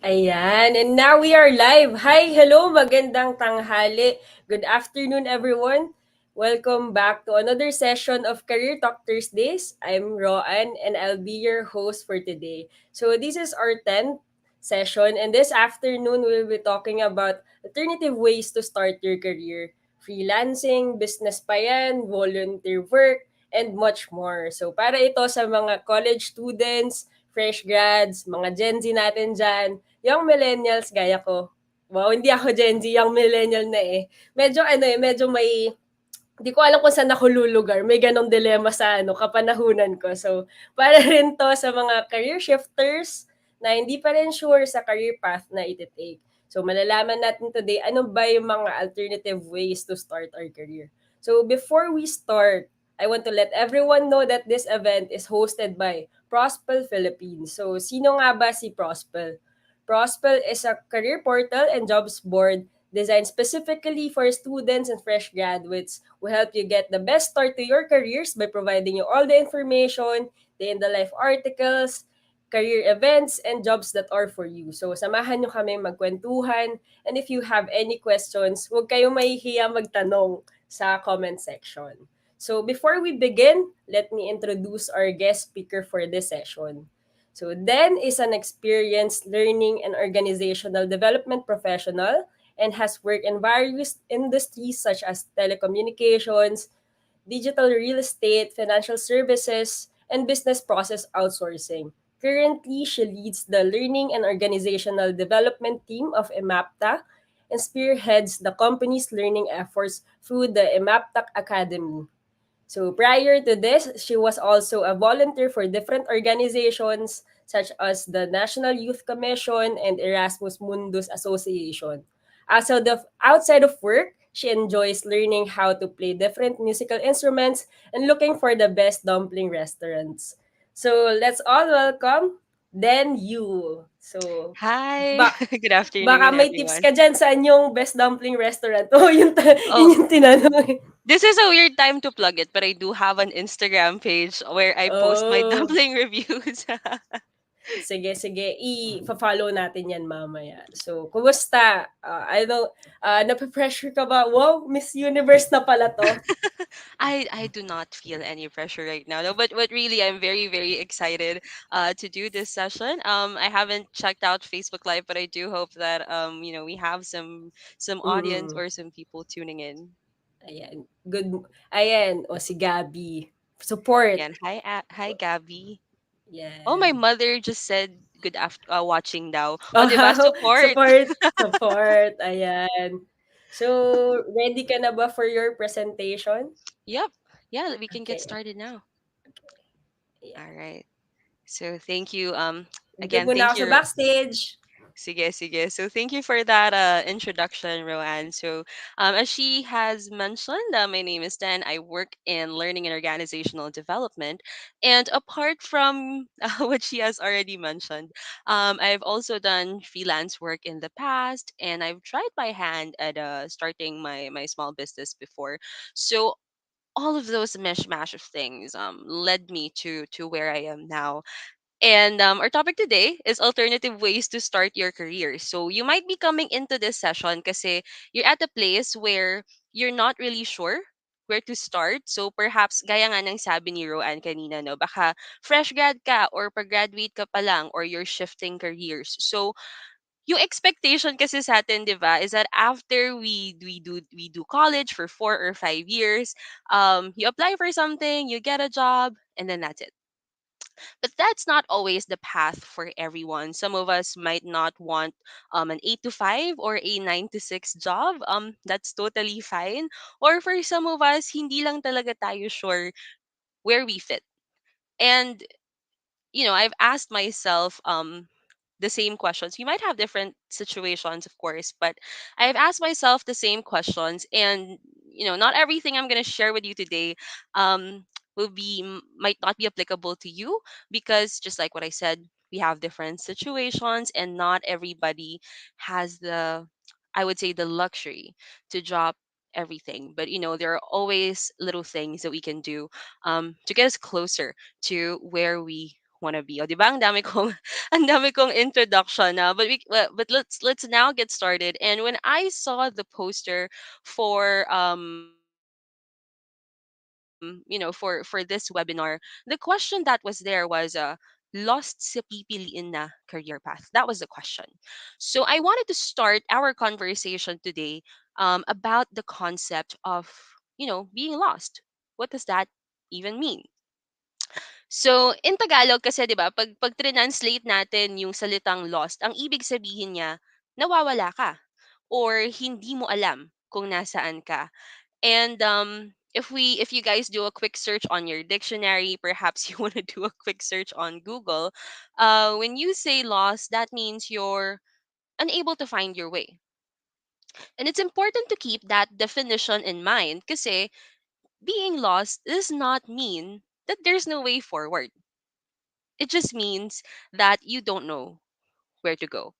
Ayan, and now we are live. Hi, hello, magandang tanghali. Good afternoon, everyone. Welcome back to another session of Career Talk Thursdays. I'm Roan, and I'll be your host for today. So this is our 10th session, and this afternoon we'll be talking about alternative ways to start your career. Freelancing, business pa yan, volunteer work, and much more. So para ito sa mga college students, fresh grads, mga Gen Z natin dyan, young millennials gaya ko. Wow, hindi ako Gen Z, young millennial na eh. Medyo ano eh, medyo may hindi ko alam kung saan ako lulugar. May ganong dilemma sa kapanahunan ko. So, para rin to sa mga career shifters na hindi pa rin sure sa career path na iti-take. So, malalaman natin today ano ba yung mga alternative ways to start our career. So, before we start, I want to let everyone know that this event is hosted by Prospel Philippines. So, sino nga ba si Prospel? Prospel is a career portal and jobs board designed specifically for students and fresh graduates. We help you get the best start to your careers by providing you all the information, the in-the-life articles, career events, and jobs that are for you. So, samahan nyo kami magkwentuhan. And if you have any questions, huwag kayong mahihiya magtanong sa comment section. So, before we begin, let me introduce our guest speaker for this session. So, Den is an experienced learning and organizational development professional and has worked in various industries such as telecommunications, digital real estate, financial services, and business process outsourcing. Currently, she leads the learning and organizational development team of EMAPTA and spearheads the company's learning efforts through the EMAPTA Academy. So prior to this, she was also a volunteer for different organizations such as the National Youth Commission and Erasmus Mundus Association. Outside of work, she enjoys learning how to play different musical instruments and looking for the best dumpling restaurants. So let's all welcome Then You. So Hi, ba good baka afternoon, may tips everyone. ka dyan sa yung best dumpling restaurant. Oh, Oh, yun yung tinanong. this is a weird time to plug it, but I do have an Instagram page where I post my Oh. dumpling reviews. Sige, sige. I-follow natin yan mamaya. So, kumusta? Nape-pressure ka ba? Wow, Miss Universe na pala to. I do not feel any pressure right now, no, but really I'm very excited to do this session. I haven't checked out Facebook Live, but I do hope that we have some audience Mm. or some people tuning in. Ayan. Good. Ayan. O, si Gabi. Support. Yan, hi Gabby. Oh, my Yan. mother just said good after watching daw. O, di ba? Wow. Support. Support. Support. Ayan. So, ready ka na ba for your presentation? Yep. Yeah, we can get Okay. started now. Ayan. All right. So thank you. Give Again, mo na thank ako sa you. backstage. Sige, sige. So thank you for that introduction, Roanne. So as she has mentioned, my name is Dan. I work in learning and organizational development. And apart from what she has already mentioned, I've also done freelance work in the past, and I've tried by hand at starting my small business before. So all of those mishmash of things led me to where I am now. And our topic today is alternative ways to start your career. So you might be coming into this session kasi you're at a place where you're not really sure where to start. So perhaps gaya nga ng sabi ni Roanne kanina, no, baka fresh grad ka or pag-graduate ka pa lang or you're shifting careers. So yung expectation kasi sa atin, 'di ba, is that after we do college for 4 or 5 years, you apply for something, you get a job, and then that's it. But that's not always the path for everyone. Some of us might not want an 8 to 5 or a 9 to 6 job. That's totally fine. Or for some of us, hindi lang talaga tayo sure where we fit. And I've asked myself the same questions. You might have different situations, of course, but I've asked myself the same questions, and not everything I'm gonna share with you today um might not be applicable to you, because just like what I said, we have different situations, and not everybody has the, I would say, the luxury to drop everything. But there are always little things that we can do to get us closer to where we wanna be. O, 'di ba? Ang dami kong ang dami kong introduction na. But let's now get started. And when I saw the poster for for this webinar, the question that was there was lost sa pipiliin na career path. That was the question. So I wanted to start our conversation today about the concept of, being lost. What does that even mean? So, in Tagalog kasi 'di ba, pag translate natin yung salitang lost, ang ibig sabihin niya nawawala ka or hindi mo alam kung nasaan ka. And if you guys do a quick search on your dictionary, perhaps you want to do a quick search on Google, when you say lost, that means you're unable to find your way. And it's important to keep that definition in mind kasi being lost does not mean that there's no way forward. It just means that you don't know where to go.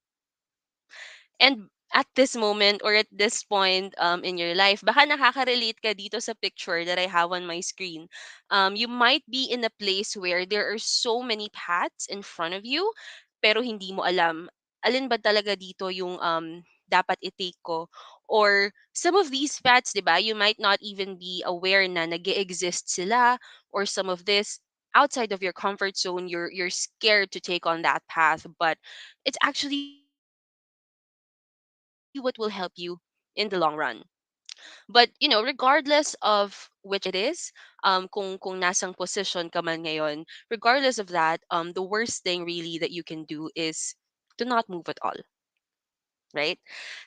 And at this moment or at this point in your life, baka nakaka-relate ka dito sa picture that I have on my screen. You might be in a place where there are so many paths in front of you, pero hindi mo alam alin ba talaga dito yung dapat i-take ko. Or some of these paths, di ba, you might not even be aware na nag exist sila, or some of this outside of your comfort zone, you're scared to take on that path, but it's actually what will help you in the long run. But regardless of which it is, kung nasang position ka man ngayon, regardless of that, the worst thing really that you can do is to not move at all, right?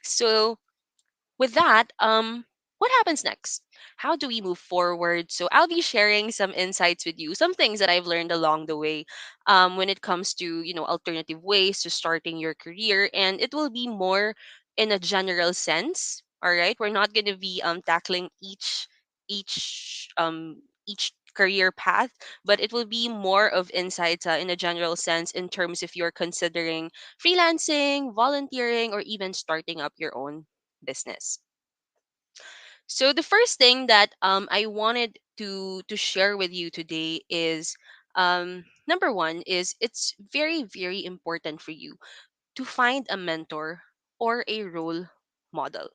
So with that, what happens next? How do we move forward? So I'll be sharing some insights with you, some things that I've learned along the way, when it comes to alternative ways to starting your career, and it will be more in a general sense. All right, we're not going to be tackling each career path, but it will be more of insights in a general sense in terms if you're considering freelancing, volunteering, or even starting up your own business. So the first thing that I wanted to share with you today is number one is it's very very important for you to find a mentor or a role model.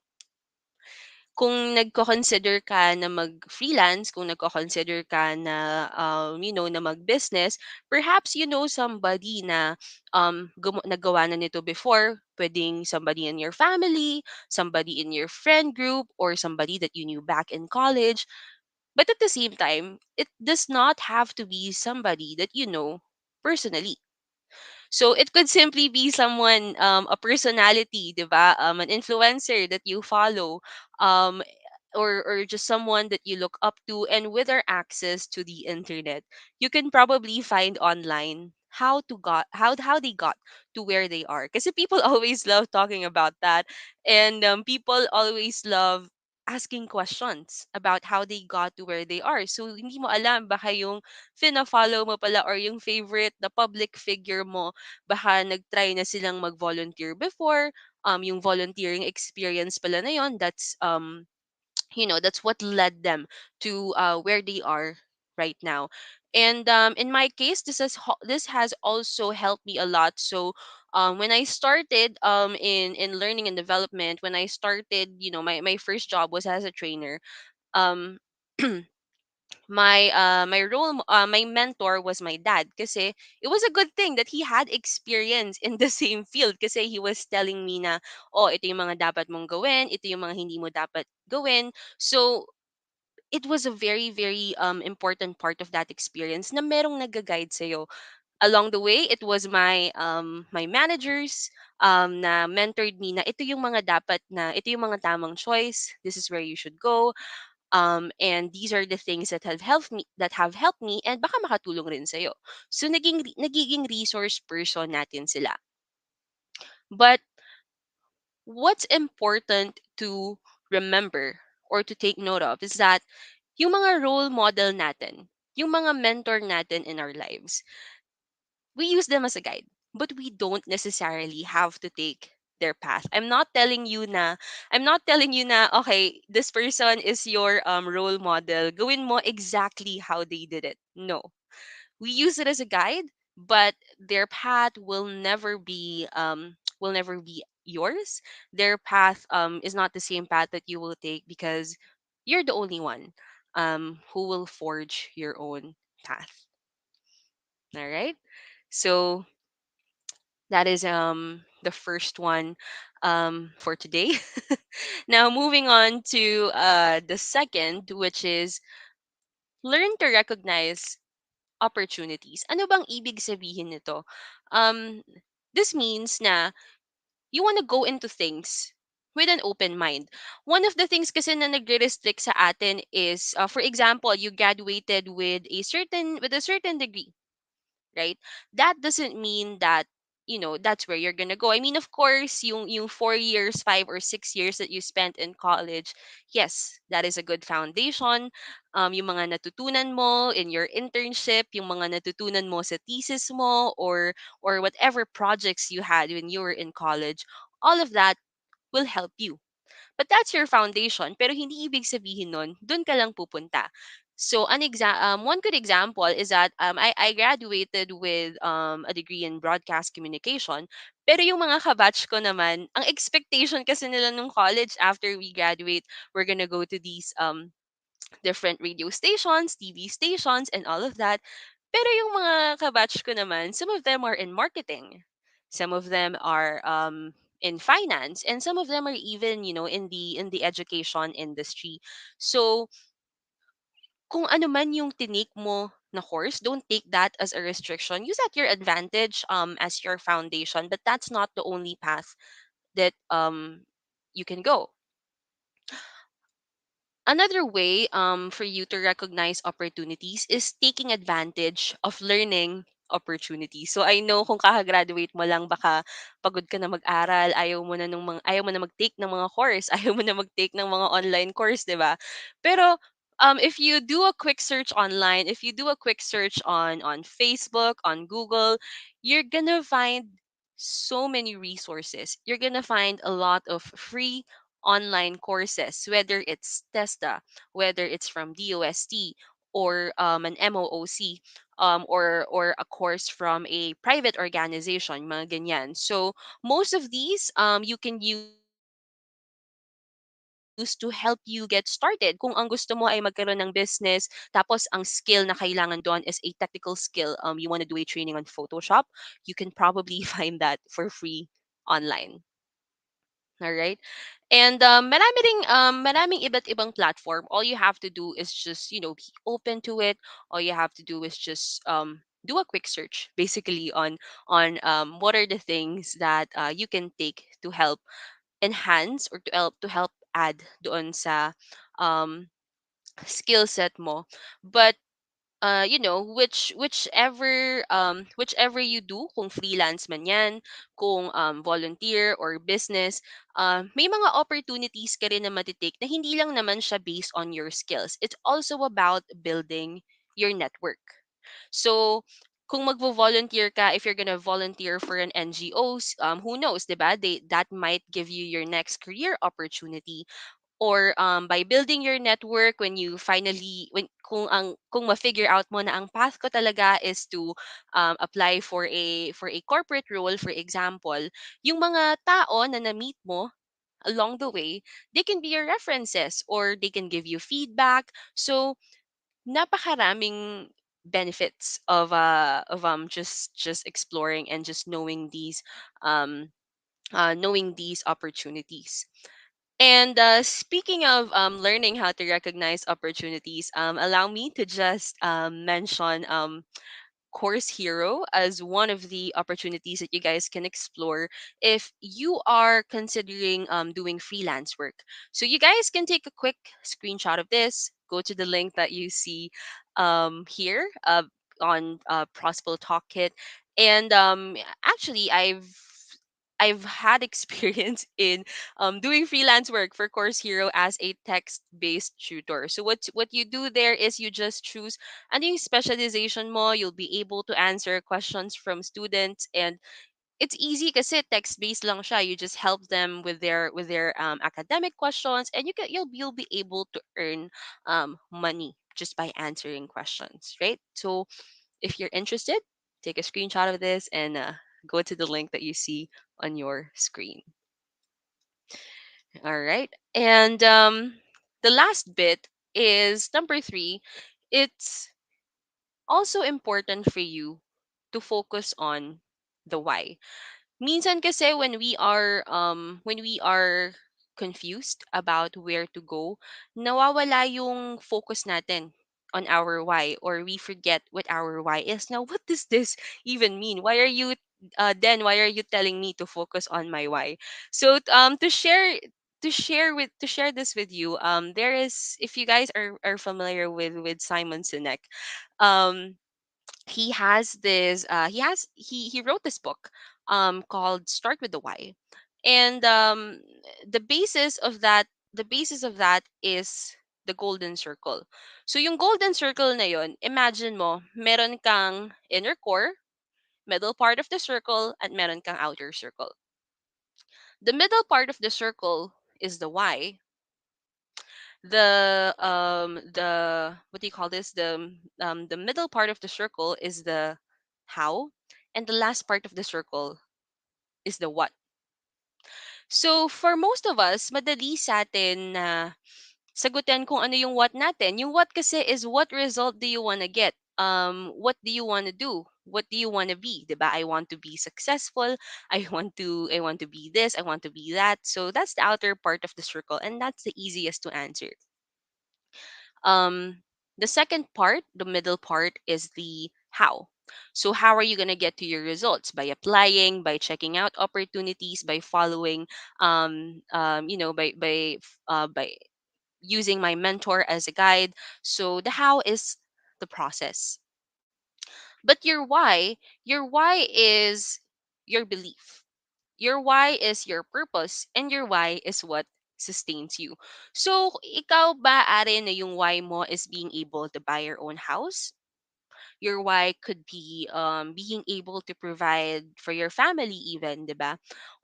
Kung nagko-consider ka na mag-freelance, kung nagko-consider ka na na mag-business, perhaps you know somebody na naggawa na nito before. Pwedeng somebody in your family, somebody in your friend group, or somebody that you knew back in college. But at the same time, it does not have to be somebody that you know personally. So it could simply be someone, a personality, diba? An influencer that you follow, um, or just someone that you look up to. And with our access to the internet, you can probably find online how they got to where they are. Because people always love talking about that, and people always love asking questions about how they got to where they are. So hindi mo alam baka yung fina-follow mo pala or yung favorite na public figure mo, baka nag-try na silang mag-volunteer before, yung volunteering experience pala na yon, that's what led them to where they are right now. And in my case, this has also helped me a lot. So when I started in learning and development, when I started, my first job was as a trainer. um my mentor was my dad kasi it was a good thing that he had experience in the same field kasi he was telling me na, oh, ito yung mga dapat mong gawin, ito yung mga hindi mo dapat gawin. So it was a very very important part of that experience na merong nag-guide sa'yo along the way. It was my managers na mentored me na ito yung mga dapat, na ito yung mga tamang choice, this is where you should go, and these are the things that have helped me and baka makatulong rin sa'yo. So nagiging resource person natin sila. But what's important to remember or to take note of is that yung mga role model natin, yung mga mentor natin in our lives, we use them as a guide, but we don't necessarily have to take their path. I'm not telling you na okay, this person is your role model. Gawin mo exactly how they did it. No. We use it as a guide, but their path will never be will never be yours. Their path is not the same path that you will take, because you're the only one who will forge your own path. All right. So that is the first one for today. Now moving on to the second, which is learn to recognize opportunities. Ano bang ibig sabihin nito? Um, this means na you want to go into things with an open mind. One of the things kasi na nagre-restrict sa atin is, for example, you graduated with a certain degree, right? That doesn't mean that that's where you're gonna go. I mean, of course, yung 4 years, 5 or 6 years that you spent in college, yes, that is a good foundation. Yung mga natutunan mo in your internship, yung mga natutunan mo sa thesis mo, or whatever projects you had when you were in college, all of that will help you. But that's your foundation. Pero hindi ibig sabihin nun, dun ka lang pupunta. So, one good example is that I graduated with a degree in broadcast communication. Pero yung mga kabatch ko naman, ang expectation kasi nila nung college after we graduate, we're gonna go to these different radio stations, TV stations, and all of that. Pero yung mga kabatch ko naman, some of them are in marketing. Some of them are in finance, and some of them are even, in the education industry. So, kung ano man yung tinake mo na course, don't take that as a restriction. Use at your advantage as your foundation, but that's not the only path that you can go. Another way for you to recognize opportunities is taking advantage of learning opportunities. So I know kung kakagraduate mo lang, baka pagod ka na mag-aral, ayaw mo na mag-take ng mga course, ayaw mo na mag-take ng mga online course, 'di ba? Pero if you do a quick search online, if you do a quick search on Facebook, on Google, you're gonna find so many resources. You're gonna find a lot of free online courses, whether it's TESTA, whether it's from DOST, or an MOOC, or a course from a private organization, mga ganyan. So most of these you can use to help you get started. Kung ang gusto mo ay magkaroon ng business, tapos ang skill na kailangan doon is a technical skill, you want to do a training on Photoshop, you can probably find that for free online. All right. And maraming iba't ibang platform. All you have to do is just, be open to it. All you have to do is just do a quick search basically on what are the things that you can take to help enhance, or to help add doon sa um skill set mo. But whichever you do, kung freelance man yan, kung volunteer or business, may mga opportunities ka rin na matitake na hindi lang naman siya based on your skills. It's also about building your network. So kung magvo-volunteer ka, if you're gonna volunteer for an NGOs, who knows, 'di ba? That might give you your next career opportunity. Or by building your network, when you finally when kung ma-figure out mo na ang path ko talaga is to apply for a corporate role, for example, yung mga tao na na-meet mo along the way, they can be your references, or they can give you feedback. So napakaraming benefits of just exploring and just um knowing these opportunities. And speaking of learning how to recognize opportunities, allow me to just mention Course Hero as one of the opportunities that you guys can explore if you are considering doing freelance work. So you guys can take a quick screenshot of this, go to the link that you see here on Prospel Talk Kit, and actually I've had experience in doing freelance work for Course Hero as a text-based tutor. So what you do there is you just choose ano yung specialization mo. You'll be able to answer questions from students, and it's easy kasi text-based lang siya. You just help them with their academic questions, and you'll be able to earn money just by answering questions, right? So if you're interested, take a screenshot of this and go to the link that you see on your screen. All right. And the last bit is number three. It's also important for you to focus on the why. Minsan kasi when we are confused about where to go, nawawala yung focus natin on our why, or we forget what our why is. Now, what does this even mean? Why are you telling me to focus on my why? So to share this with you, there is, if you guys are familiar with Simon Sinek, um he has this he wrote this book called Start with the Why. And the basis of that the basis of that is the golden circle. So yung golden circle na yon, imagine mo meron kang inner core, middle part of the circle, at meron kang outer circle. The middle part of the circle is the why. The what do you call this, the middle part of the circle is the how, and the last part of the circle is the what. So for most of us, madali sa atin na sagutin kung ano yung what natin. Yung what kasi is what result do you want to get, what do you want to do, what do you want to be, 'di ba? I want to be successful, I want to be this, I want to be that. So that's the outer part of the circle, and that's the easiest to answer. Um, the second part, the middle part, is the how. So how are you going to get to your results? By applying, by checking out opportunities, by following, by using my mentor as a guide. So the how is the process. But your why is your belief. Your why is your purpose, and your why is what sustains you. So, ikaw ba, Are, na yung why mo is being able to buy your own house? Your why could be being able to provide for your family even, di ba?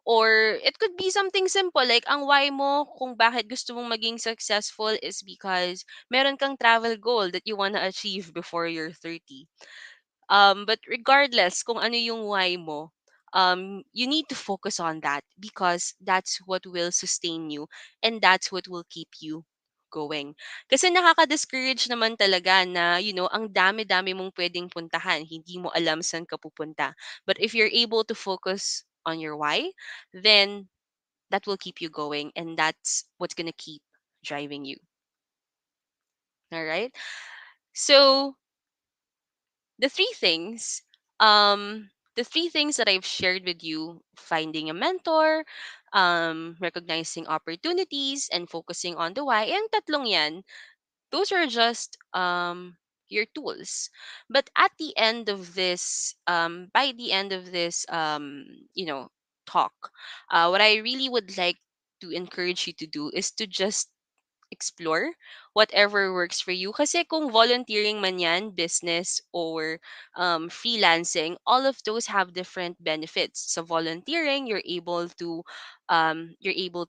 Or it could be something simple, like ang why mo kung bakit gusto mong maging successful is because meron kang travel goal that you wanna achieve before you're 30. But regardless kung ano yung why mo, you need to focus on that, because that's what will sustain you, and that's what will keep you going. Kasi nakaka-discourage naman talaga na, ang dami-dami mong pwedeng puntahan, hindi mo alam saan ka pupunta. But if you're able to focus on your why, then that will keep you going, and that's what's gonna keep driving you. All right. So the three things the three things that I've shared with you: finding a mentor, recognizing opportunities, and focusing on the why, and tatlong yan, those are just your tools. But at the end of this by the end of this talk, what I really would like to encourage you to do is to just explore whatever works for you. Kasi kung volunteering man yan, business, or freelancing, all of those have different benefits. So volunteering, you're able to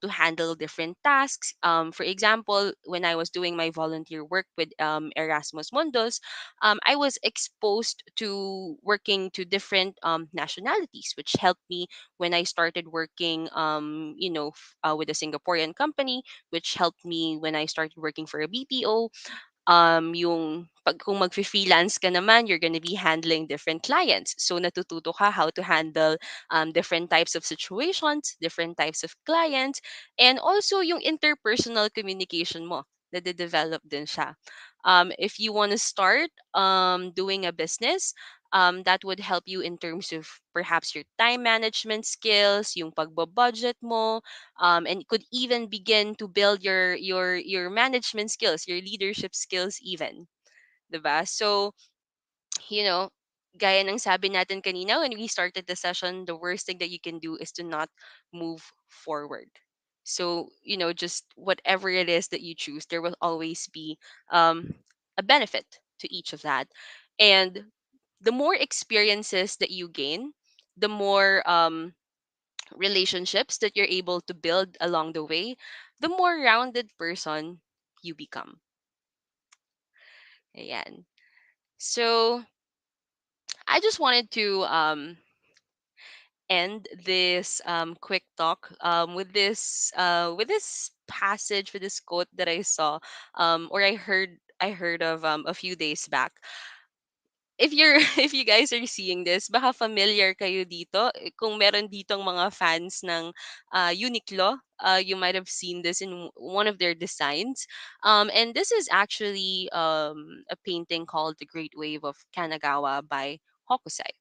handle different tasks. For example, when I was doing my volunteer work with Erasmus Mundus, I was exposed to working to different nationalities, which helped me when I started working, with a Singaporean company, which helped me when I started working for a BPO. Yung pag kung magfi-freelance ka naman, you're gonna be handling different clients. So natututo ka how to handle different types of situations, different types of clients, and also yung interpersonal communication mo, nade-develop din siya. If you want to start doing a business, that would help you in terms of perhaps your time management skills, yung pagbo-budget mo, and could even begin to build your management skills, your leadership skills even, 'di ba? So, you know, gaya ng sabi natin kanina when we started the session, the worst thing that you can do is to not move forward. So, just whatever it is that you choose, there will always be um, a benefit to each of that. And the more experiences that you gain, the more relationships that you're able to build along the way, the more rounded person you become. Ayan. So, I just wanted to end this quick talk with this passage, with this quote that I saw, or I heard of a few days back. If you're if you guys are seeing this, baka familiar kayo dito. Kung meron ditong mga fans ng Uniqlo, you might have seen this in one of their designs. And this is actually a painting called The Great Wave of Kanagawa by Hokusai.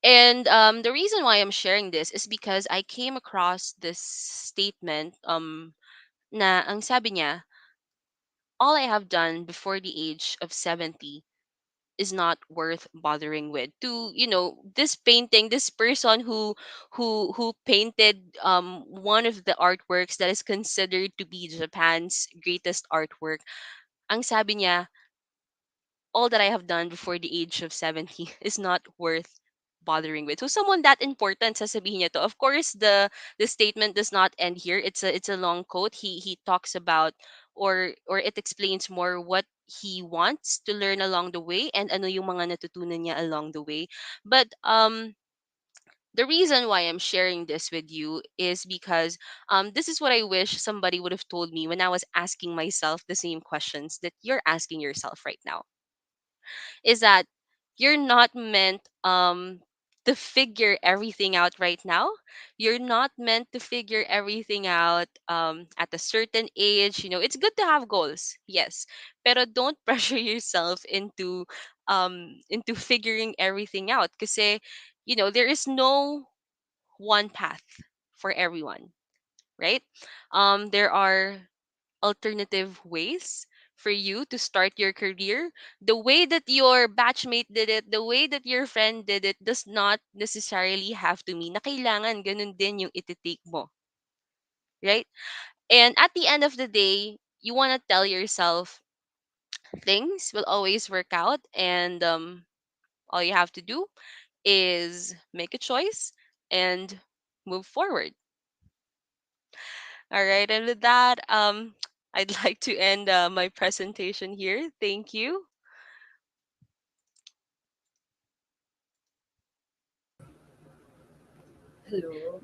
And the reason why I'm sharing this is because I came across this statement, na ang sabi niya, all I have done before the age of 70 is not worth bothering with. To, this painting, this person who painted one of the artworks that is considered to be Japan's greatest artwork, ang sabi niya, all that I have done before the age of 70 is not worth bothering with. So someone that important, sasabihin niya to. Of course, the statement does not end here. It's a long quote. He talks about, or it explains more what he wants to learn along the way, and ano yung mga natutunan niya along the way. But the reason why I'm sharing this with you is because this is what I wish somebody would have told me when I was asking myself the same questions that you're asking yourself right now, is that you're not meant to figure everything out right now. You're not meant to figure everything out at a certain age. It's good to have goals, yes, pero don't pressure yourself into figuring everything out, kasi there is no one path for everyone, right? There are alternative ways for you to start your career. The way that your batchmate did it, the way that your friend did it, does not necessarily have to mean na kailangan ganun din yung ititake mo, right? And at the end of the day, you want to tell yourself things will always work out, and all you have to do is make a choice and move forward. All right, and with that, I'd like to end my presentation here. Thank you. Hello.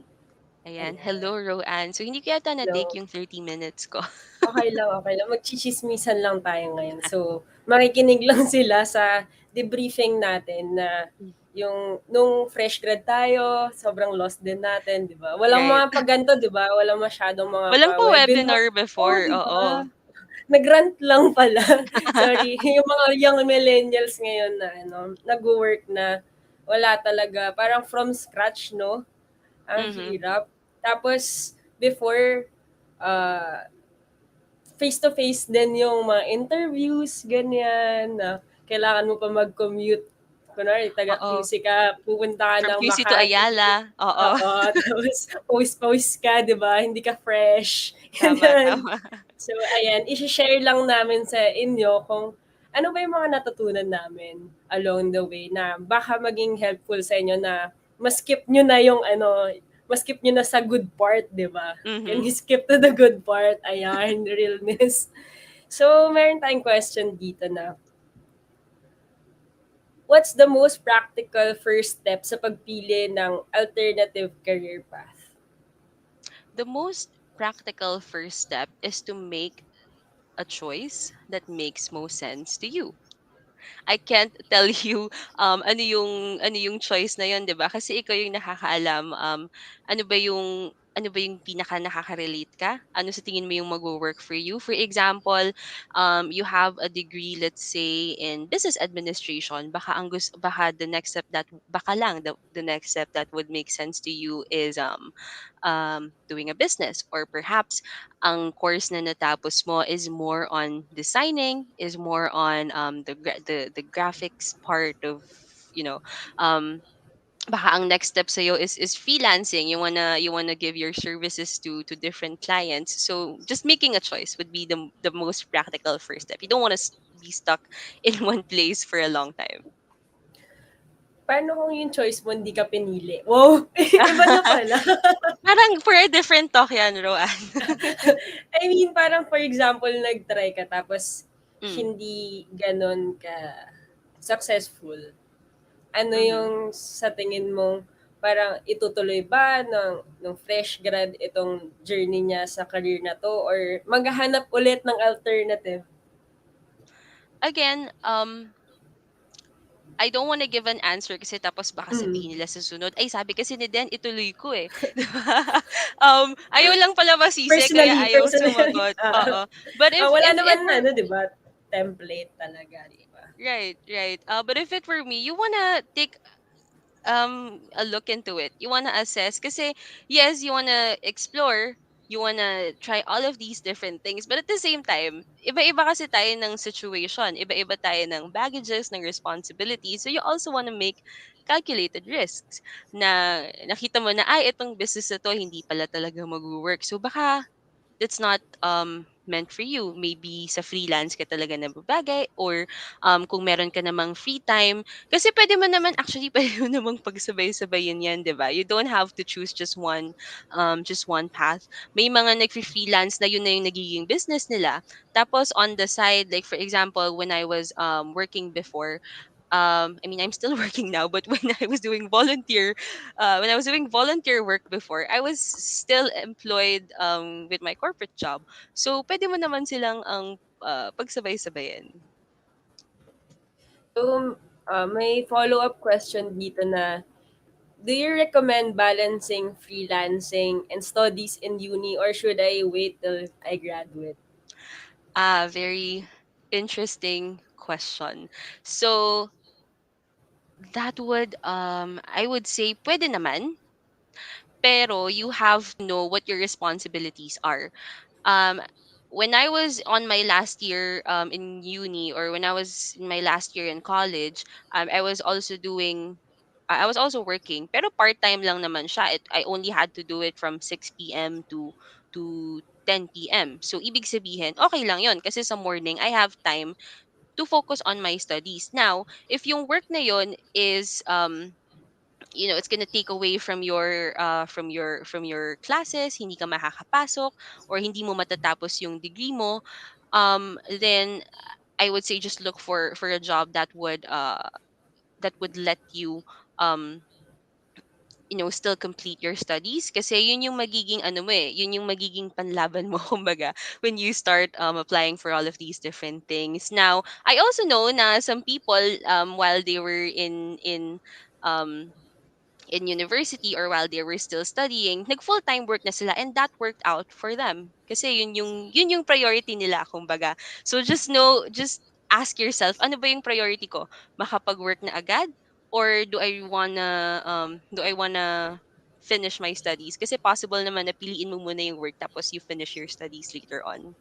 Ayan. Ayan. Hello, Roanne. So, hindi ko yata na-take Hello. yung 30 minutes ko. Okay lang, okay lang. Magchichismisan lang tayo ngayon. So, makikinig lang sila sa debriefing natin na yung nung fresh grad tayo, sobrang lost din natin, 'di ba? Walang Right. mga paganto, 'di ba? Walang masyadong mga Walang pa pa-webinar. webinar Oh, before. 'di ba? Oo. Nag-rant lang pala. Sorry. Yung mga young millennials ngayon na nagwo-work na wala talaga, parang from scratch, no? Ang Mm-hmm. hirap. Tapos before uh, face-to-face din yung mga interviews, ganyan, na kailangan mo pa mag-commute. Kunwari, taga Oo. QC ka, pupunta ka From ng QC to Makati. Ayala. Oo. Oo, tapos post-post ka, di ba? Hindi ka fresh. Tama, Ganyan. tama. So, ayan, isi-share lang namin sa inyo kung ano ba yung mga natutunan namin along the way na baka maging helpful sa inyo na skip nyo na yung skip nyo na sa good part, di ba? Can Mm-hmm. you skip to the good part? Ayan, realness. So, meron tayong question dito na, what's the most practical first step sa pagpili ng alternative career path? The most practical first step is to make a choice that makes most sense to you. I can't tell you ano yung choice na yon, 'di ba? Kasi ikaw yung nakakaalam, ano ba yung pinaka nakaka-relate ka? Ano sa tingin mo yung magwo-work for you? For example, you have a degree, let's say, in business administration. Baka the next step that baka lang the next step that would make sense to you is doing a business, or perhaps ang course na natapos mo is more on designing, is more on the graphics part of, you know um baka ang next step sa'yo is freelancing. You wanna give your services to different clients. So just making a choice would be the most practical first step. You don't want to be stuck in one place for a long time. Paano kung yung choice mo hindi ka pinili? Wow! Iba na pala. Parang for a different talk yan, Roan. I mean, parang for example, nag-try ka tapos Mm. hindi ganon ka successful. ano Mm-hmm. yung sa tingin mong parang itutuloy ba ng fresh grad itong journey niya sa career na 'to or maghahanap ulit ng alternative? Again, I don't wanna give an answer kasi tapos baka Mm. sabihin nila sa sunod, "Ay sabi kasi ni Den ituloy ko, eh." 'Di ba? Ayaw lang pala masisi kaya ayaw Personally, sumagot, oo. But wala if naman it were ano 'di ba, template talaga 'di ba? right, right. But if it were me, you wanna take a look into it. You wanna assess kasi yes, you wanna explore, you wanna try all of these different things, but at the same time, iba-iba kasi tayo ng situation, iba-iba tayo ng baggages, ng responsibilities. So you also wanna make calculated risks na nakita mo na ay itong business na to hindi pala talaga mag-work. So baka that's not meant for you. Maybe sa freelance ka talaga nababagay or kung meron ka namang free time. Kasi pwede mo naman, actually, pwede mo namang pagsabay-sabayin yan, di ba? You don't have to choose just one path. May mga nag-freelance na yun na yung nagiging business nila. Tapos on the side, like for example, when I was working before, I mean, I'm still working now, but when I was doing volunteer work before, I was still employed with my corporate job. So pwede mo naman silang ang pagsabay-sabayin. So, may follow-up question dito na, do you recommend balancing freelancing and studies in uni or should I wait till I graduate? Very interesting question. So that would I would say pwede naman, pero you have to know what your responsibilities are. um when I was on my last year in uni, or when I was in my last year in college, I was also doing I was also working, pero part-time lang naman siya. I only had to do it from 6 p.m. to 10 p.m. So ibig sabihin, okay lang 'yon kasi sa morning I have time to focus on my studies. Now, if yung work na 'yon is it's gonna take away from your classes, hindi ka makakapasok or hindi mo matatapos yung degree mo, then I would say just look for a job that would let you um still complete your studies, kasi yun yung magiging ano mo, yun yung magiging panlaban mo kumbaga when you start applying for all of these different things. Now, I also know na some people, while they were um in university, or while they were still studying, nag full-time work na sila, and that worked out for them. Kasi yun yung priority nila, kumbaga. So just ask yourself, ano ba yung priority ko? Makapag-work na agad, or do I wanna finish my studies? Kasi possible naman na piliin mo muna yung work tapos you finish your studies later on.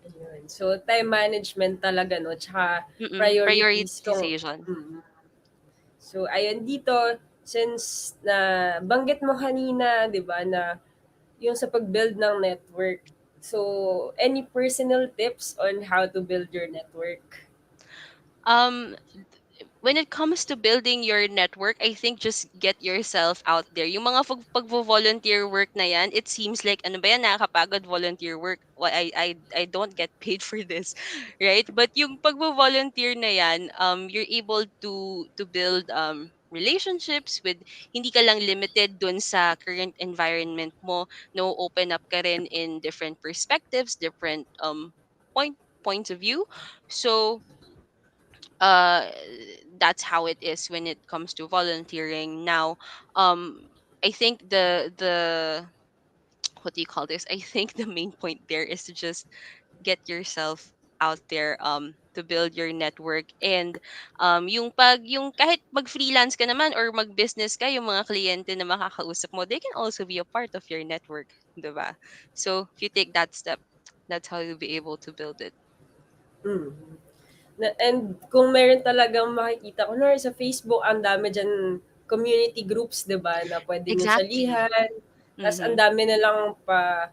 Ayun. So, time management talaga, no? Tsaka priorities kung... Prioritization. Mm. So, ayun dito, since na banggit mo kanina, di ba, na yung sa pag-build ng network. So, any personal tips on how to build your network? Um when it comes to building your network, I think just get yourself out there. Yung mga pagvo-volunteer work na yan, it seems like, ano ba yan, nakakapagod volunteer work. Well, I don't get paid for this, right? But yung pagvo-volunteer na yan, you're able to build relationships with, hindi ka lang limited dun sa current environment mo. No, open up ka rin in different perspectives, different points of view. So uh that's how it is when it comes to volunteering. Now, I think the what do you call this, I think the main point there is to just get yourself out there, to build your network. And yung kahit mag-freelance ka naman or mag-business ka, yung mga kliyente na makakausap mo, they can also be a part of your network, 'di ba? So if you take that step, that's how you'll be able to build it. Mm. And kung meron talagang makikita ko kunwari sa Facebook, ang dami diyan community groups, 'di ba, na puwede niyong Exactly. salihan. Ta's ang Mm-hmm. dami na lang pa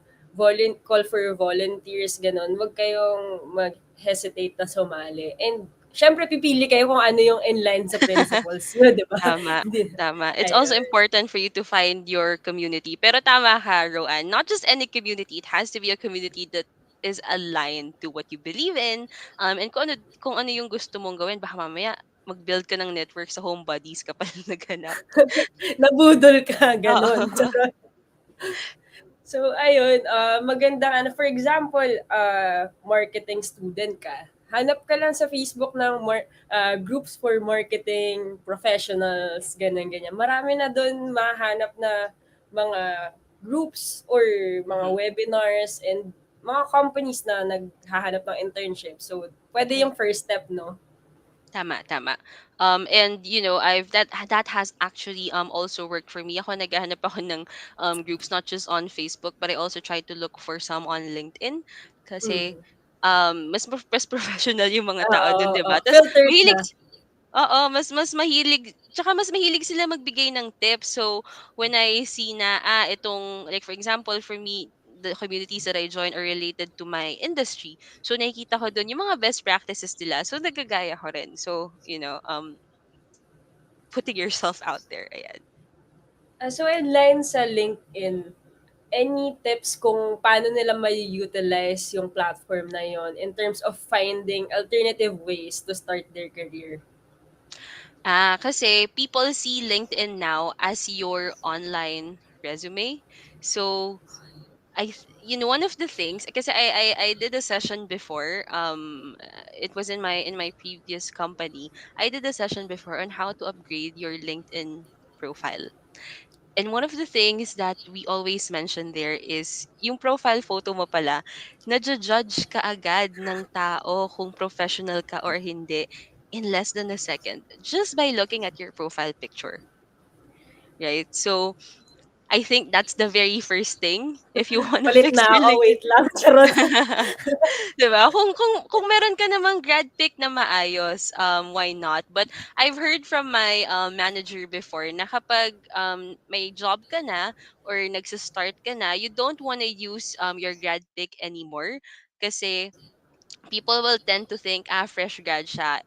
call for volunteers, gano'n. Huwag kayong mag-hesitate na sumali. And siyempre pipili kayo kung ano yung in line sa principles niyo, 'di ba? Tama, Hindi tama. It's also ayun. important for you to find your community. Pero tama ka, Roanne. Not just any community. It has to be a community that is aligned to what you believe in. And kung ano yung gusto mong gawin, baka mamaya mag-build ka ng network sa homebodies ka pala naghanap. Nabudol ka, gano'n. Oo. So, ayun, maganda ano, for example, marketing student ka. Hanap ka lang sa Facebook ng groups for marketing professionals, ganyan-ganyan. Marami na doon mahanap na mga groups or mga Mhm. webinars and mga companies na naghahanap ng internship. So, pwede yung first step, no? Tama, tama. And I've that has actually also worked for me. Ako naghahanap ako ng groups not just on Facebook, but I also try to look for some on LinkedIn kasi Mm. mas professional yung mga tao Oo, dun, 'di oo. ba? Tapos Filtered na. mahilig. Oo, mas mahilig sila magbigay ng tips. So, when I see na, itong, like for example, for me, the communities that I join are related to my industry. So, nakikita ko dun yung mga best practices nila. So, nagagaya ko rin. So, putting yourself out there. Ayan. So in line sa LinkedIn, any tips kung paano nila may utilize yung platform na yon in terms of finding alternative ways to start their career? Kasi people see LinkedIn now as your online resume. So, one of the things, because I did a session before, it was in my previous company. I did a session before on how to upgrade your LinkedIn profile. And one of the things that we always mention there is yung profile photo mo pala, nadja-judge ka agad ng tao kung professional ka or hindi in less than a second just by looking at your profile picture, right? So I think that's the very first thing if you want to Palit fix na your ako, LinkedIn. wait lang, charot. 'Di ba? Kung meron ka namang grad pick na maayos, why not? But I've heard from my manager before na kapag may job ka na or nagsa-start ka na, you don't want to use your grad pick anymore kasi people will tend to think, fresh grad siya,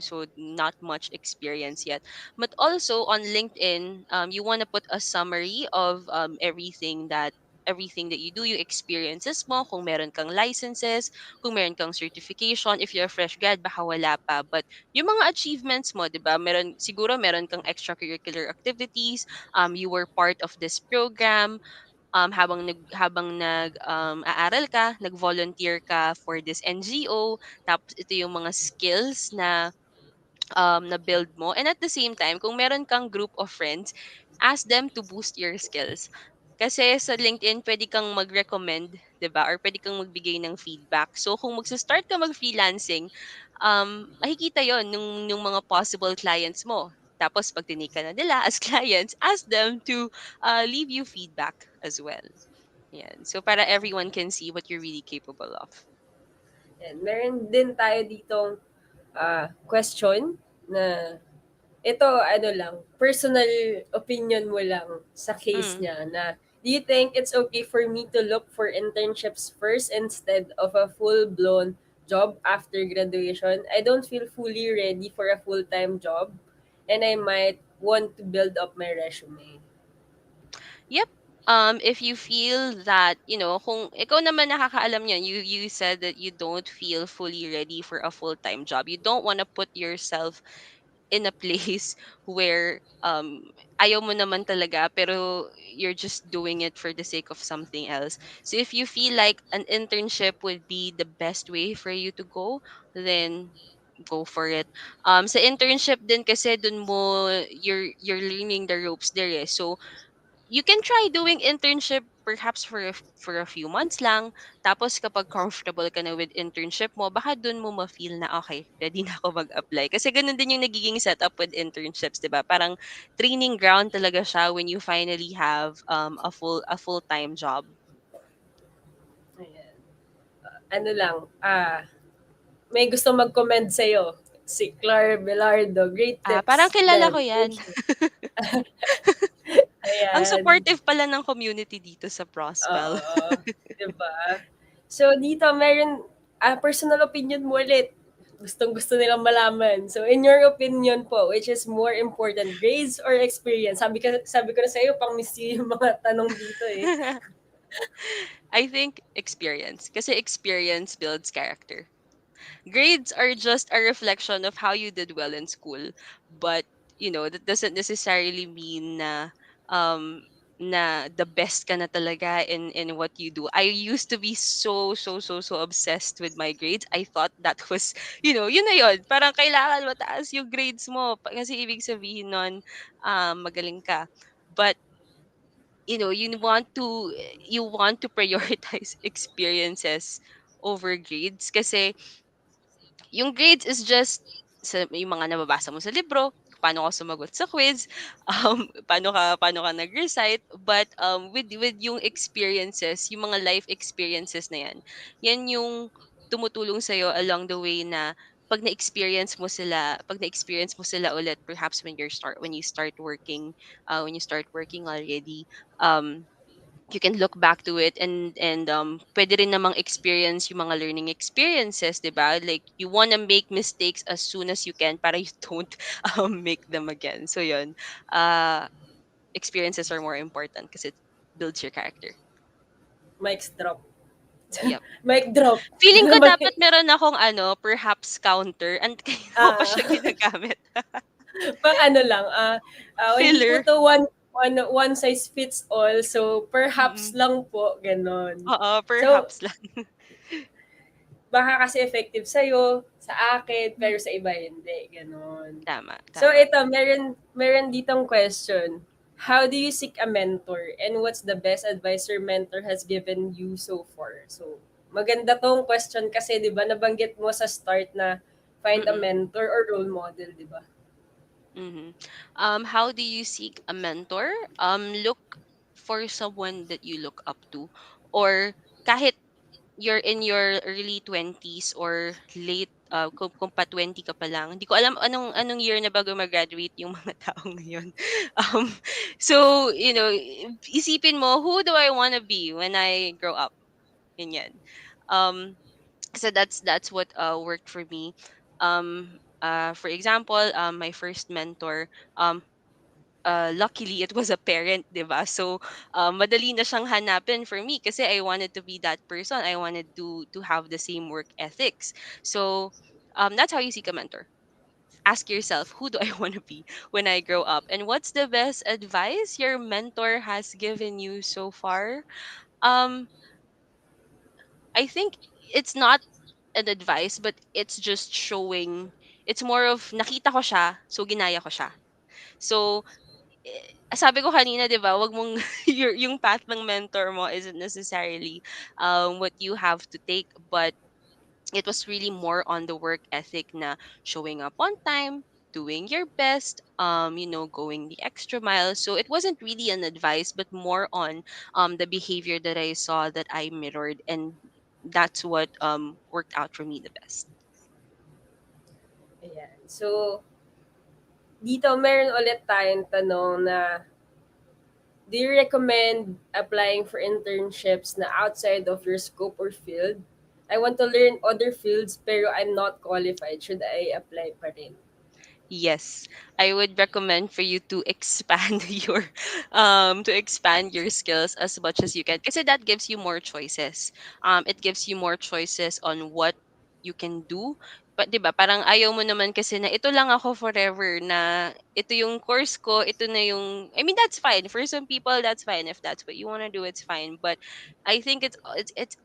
so not much experience yet. But also on LinkedIn, you want to put a summary of everything that you do, yung experiences mo, kung meron kang licenses, kung meron kang certification. If you're a fresh grad, baka wala pa. But yung mga achievements mo, di ba, siguro meron kang extracurricular activities, you were part of this program, aaral ka, nag-volunteer ka for this NGO, tapos ito yung mga skills na build mo. And at the same time, kung meron kang group of friends, ask them to boost your skills. Kasi sa LinkedIn, pwede kang mag-recommend, 'di ba? Or pwede kang magbigay ng feedback. So kung magsa-start ka mag-freelancing, makikita 'yon nung mga possible clients mo. Tapos pag tinika na nila as clients, ask them to leave you feedback as well. Yan. So para everyone can see what you're really capable of. And meron din tayo ditong question na ito ano lang, personal opinion mo lang sa case Mm. niya na do you think it's okay for me to look for internships first instead of a full-blown job after graduation? I don't feel fully ready for a full-time job and I might want to build up my resume. Yep. If you feel that, kung ikaw naman nakakaalam niyan, you said that you don't feel fully ready for a full-time job. You don't want to put yourself in a place where ayaw mo naman talaga pero you're just doing it for the sake of something else. So if you feel like an internship would be the best way for you to go, then go for it. Sa internship din kasi dun mo you're learning the ropes there eh. So you can try doing internship perhaps for a few months lang. Tapos kapag comfortable ka na with internship mo, baka dun mo ma-feel na okay, ready na ako mag-apply. Kasi ganun din yung nagiging setup with internships, 'di ba? Parang training ground talaga siya when you finally have a full-time job. Ayan. Ano lang, may gusto mag-comment sa'yo. Si Clar Belardo. Great Parang tips, kilala ko then. 'yan. Thank you. Ang Ayan. supportive pala ng community dito sa Prospel. Oo, 'di ba? So dito meron personal opinion mo ulit. Gustong-gusto nilang malaman. So in your opinion po, which is more important, grades or experience? Sabi ko na sa iyo pang miss you yung mga tanong dito eh. I think experience. Kasi experience builds character. Grades are just a reflection of how you did well in school, but that doesn't necessarily mean um the best ka na talaga in what you do. I used to be so obsessed with my grades. I thought that was, yun na yun. Parang kailangan mataas yung grades mo kasi ibig sabihin nun magaling ka. But you want to prioritize experiences over grades kasi yung grades is just yung mga nababasa mo sa libro, paano ka sumagot sa quiz, paano ka nag-recite, but with yung experiences, yung mga life experiences na yan, yan yung tumutulong sa along the way na pag na-experience mo sila ulit, perhaps when you start working already, um you can look back to it, and pwede rin namang experience yung mga learning experiences, 'di ba? Like you wanna make mistakes as soon as you can para you don't make them again. So yun. Uh Experiences are more important because it builds your character. Mic drop. Yep. Mic drop. Feeling ko dapat Mic- meron akong perhaps counter and kaya mo pa ah, siya ginagamit. pang ano lang, hindi po Filler. to one size fits all. So, perhaps Mm. lang po, ganon. Oo, So, perhaps lang. baka kasi effective sa'yo, sa akin, pero Mm. sa iba hindi, ganon. Tama, So, tama. ito, meron ditong question. How do you seek a mentor? And what's the best advice your mentor has given you so far? So, maganda tong question kasi, di ba, nabanggit mo sa start na find a Mm. mentor or role model, di ba? Mm-hmm. How do you seek a mentor? Look for someone that you look up to, or kahit you're in your early 20s or late, kung pa 20 ka pa lang. Hindi ko alam anong year na bago mag-graduate yung mga tao ngayon. Um, so, isipin mo, who do I want to be when I grow up? Ganyan. Um, so that's what worked for me. For example, my first mentor, um luckily it was a parent, 'di ba? So madali na siyang hanapin for me kasi I wanted to be that person. I wanted to have the same work ethics. So that's how you seek a mentor. Ask yourself, who do I want to be when I grow up, and what's the best advice your mentor has given you so far? um I think it's not an advice, but it's just showing. It's more of nakita ko siya, so ginaya ko siya. So, sabi ko kanina, 'di ba, wag mong yung path ng mentor mo isn't necessarily what you have to take, but it was really more on the work ethic na showing up on time, doing your best, going the extra mile. So it wasn't really an advice, but more on the behavior that I saw that I mirrored, and that's what worked out for me the best. Ayan. So, dito meron ulit tayong tanong na do you recommend applying for internships na outside of your scope or field? I want to learn other fields pero I'm not qualified. Should I apply pa rin? Yes, I would recommend for you to expand your skills as much as you can, kasi that gives you more choices. It gives you more choices on what you can do. But 'di ba, parang ayaw mo naman kasi na ito lang ako forever, na ito yung course ko, ito na yung, I mean, that's fine. For some people that's fine. If that's what you want to do, it's fine. But I think it's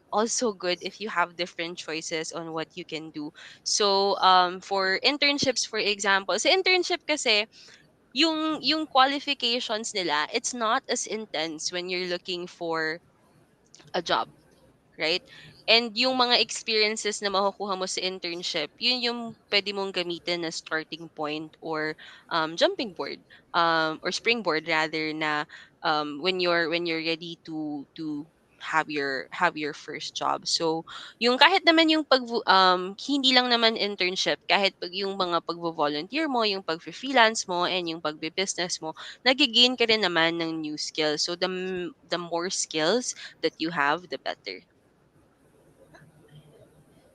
also good if you have different choices on what you can do. So, for internships, for example, sa internship kasi, yung qualifications nila, it's not as intense when you're looking for a job, right? And yung mga experiences na makukuha mo sa internship, yun yung pwede mong gamitin na starting point, or jumping board, or springboard rather, na when you're ready to have your first job. So, yung kahit naman yung hindi lang naman internship, kahit yung mga pagvo-volunteer mo, yung pag-freelance mo, and yung pagbe-business mo, nagigain ka rin naman ng new skills. So, the more skills that you have, the better.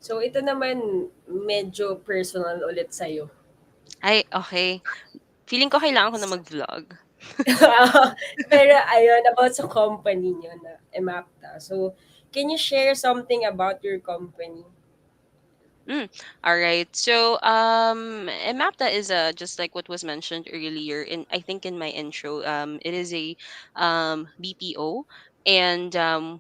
So, ito naman medyo personal ulit sa'yo. Ay, okay. Feeling ko kailangan ko na mag-vlog. Pero ayun, about sa company niyo na EMAPTA. So, can you share something about your company? Mm, all right. So, EMAPTA is just like what was mentioned earlier. In I think in my intro, it is a BPO, and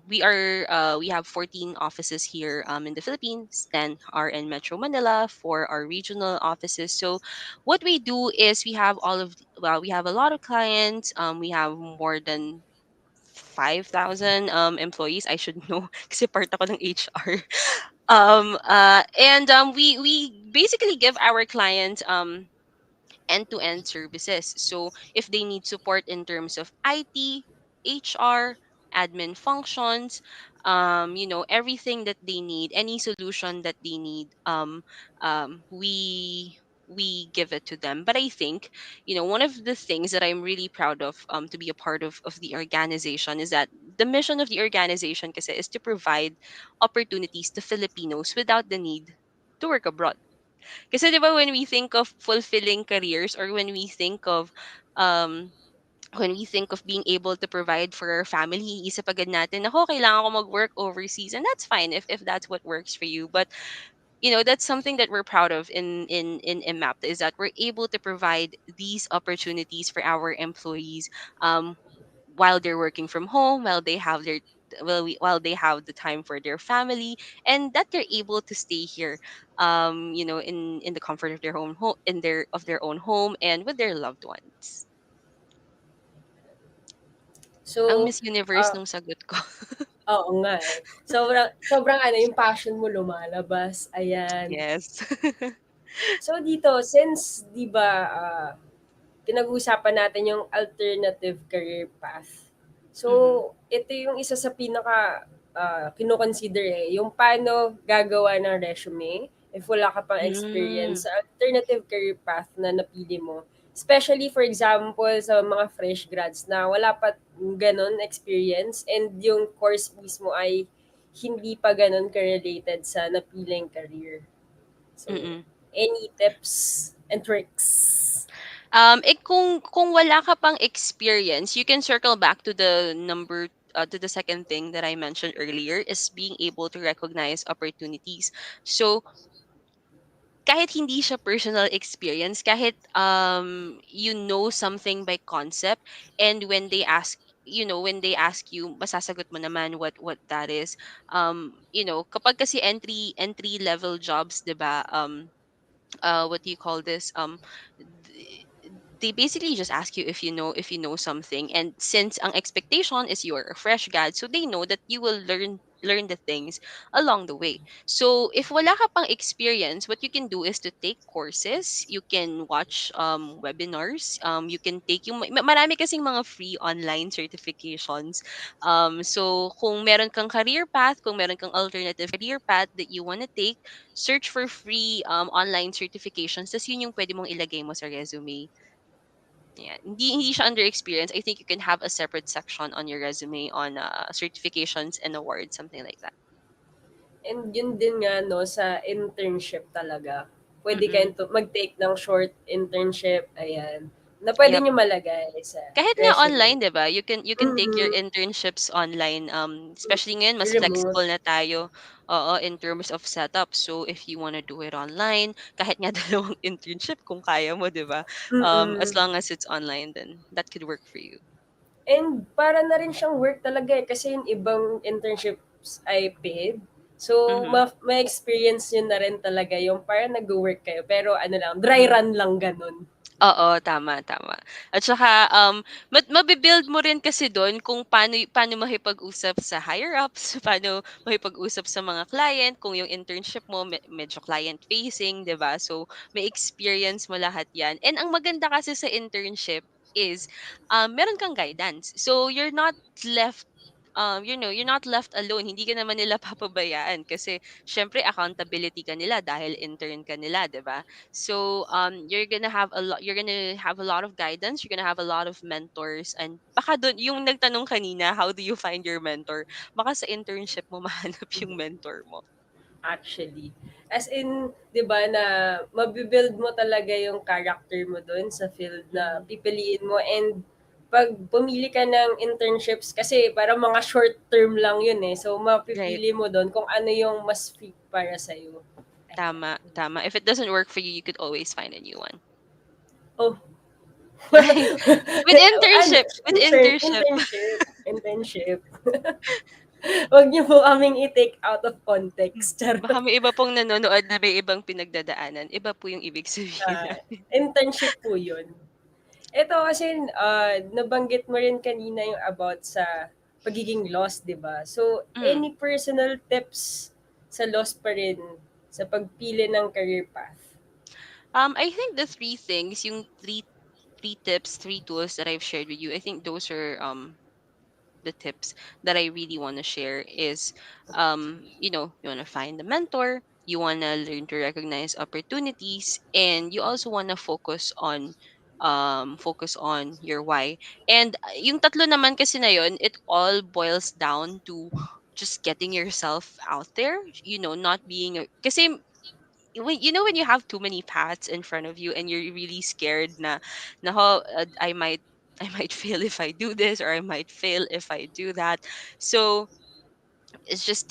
we have 14 offices here in the Philippines. 10 are in Metro Manila for our regional offices. So, what we do is we have a lot of clients. We have more than 5,000 employees. I should know kasi part ako ng HR. And we basically give our clients end-to-end services. So if they need support in terms of IT, HR, admin functions, everything that they need, any solution that they need, we give it to them. But I think, one of the things that I'm really proud of, to be a part of the organization, is that the mission of the organization kasi is to provide opportunities to Filipinos without the need to work abroad. Kasi 'di ba when we think of fulfilling careers, or um when we think of being able to provide for our family, iisip agad natin, ako, kailangan ko mag-work overseas. And that's fine if that's what works for you. But that's something that we're proud of in EMAPTA, is that we're able to provide these opportunities for our employees, um while they're working from home, while they have the time for their family, and that they're able to stay here, in the comfort of their own home, in their own home, and with their loved ones. Ang So, Miss Universe ah nung sagot ko. oo nga, eh. Sobrang sobrang ano, yung passion mo lumalabas, ayan. Yes. So dito, since 'di ba, pinag-uusapan natin yung alternative career path. So, Mhm. ito yung isa sa pinaka kino-consider, eh, yung paano gagawa ng resume if wala ka pang Hmm. experience sa alternative career path na napili mo. Especially for example sa mga fresh grads na wala pa gano'n experience and yung course mismo ay hindi pa gano'n ka-related sa napiling career. So, Mm. any tips and tricks? Kung wala ka pang experience, you can circle back to the second thing that I mentioned earlier, is being able to recognize opportunities. So, kahit hindi siya personal experience, kahit something by concept, and when they ask you, masasagot mo naman what that is. Kapag kasi entry level jobs, 'di ba? What do you call this, th- they basically just ask you if you know something, and since ang expectation is you're a fresh grad, so they know that you will learn the things along the way. So if wala ka pang experience, what you can do is to take courses, you can watch webinars, you can take yung marami kasing mga free online certifications. So kung meron kang career path, kung meron kang alternative career path that you want to take, search for free online certifications. Tas yun yung pwede mong ilagay mo sa resume. Yeah. Hindi siya under experience. I think you can have a separate section on your resume on certifications and awards, something like that. And yun din nga 'no, sa internship talaga. Puwede Mm-mm. kayong mag-take ng short internship, ayan, na puwede Yep. niyo malagay sa Kahit nga resume. online, 'di ba? You can take your Mm, internships online. Especially ngayon, mas remote, flexible na tayo, oo, in terms of setup. So if you wanna do it online, kahit nga dalawang internship kung kaya mo, 'di ba? As mm. long as it's online, then that could work for you. And para na rin siyang work talaga, eh, kasi yung ibang internships ay paid. So, Mhm. ma-experience niyo na rin talaga yung parang nagwo-work kayo pero ano lang, dry Mm. run lang gano'n. Oo, tama, tama. At saka, mabi-build mo rin kasi dun kung paano makipag-usap sa higher ups, paano makipag-usap sa mga client, kung yung internship mo medyo client facing, 'di ba? So, may experience mo lahat 'yan. And ang maganda kasi sa internship is, meron kang guidance. So, left you're not left alone. Hindi ka naman nila papabayaan kasi syempre accountability ka nila dahil intern ka nila, 'di ba? So you're gonna have a lot of guidance, you're gonna have a lot of mentors, and baka doon yung nagtanong kanina, how do you find your mentor? Baka sa internship mo mahanap yung mentor mo. Actually. As in, 'di ba, na mabi-build mo talaga yung character mo dun sa field na Mhm. pipiliin mo and 'pag pumili ka ng internships kasi parang mga short term lang yun, eh. So, Right. mapipili mo dun kung ano yung mas fit para sa'yo. Tama, Ayan. tama. If it doesn't work for you, you could always find a new one. Oh, Right? With ano, internship, with internship. internship. Wag niyo po kaming i-take out of context, Baka charot. may iba pong nanonood na may ibang pinagdadaanan. Iba po yung ibig sabihin Ah, namin. internship po 'yun. Ito kasi, nabanggit mo rin kanina yung about sa pagiging lost, 'di ba? So, Mm. any personal tips sa lost pa rin sa pagpili ng career path? I think the three things, yung three tips, three tools that I've shared with you, I think those are the tips that I really want to share is you want to find a mentor, you want to learn to recognize opportunities, and you also want to focus on your why. And yung tatlo naman kasi na yun, it all boils down to just getting yourself out there, not being kasi when you have too many paths in front of you and you're really scared na I might I might fail if I do this, or I might fail if I do that. So it's just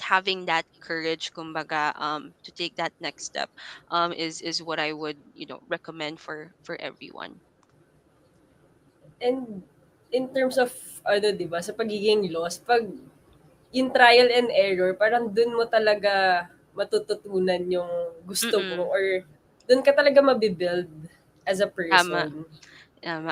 having that courage, kumbaga, to take that next step, is what I would recommend for everyone. And in terms of ano, 'di ba, sa pagiging lost, 'pag yung trial and error, parang dun mo talaga matututunan yung gusto mo Mm-mm. or dun ka talaga mabi-build as a Tama. person. And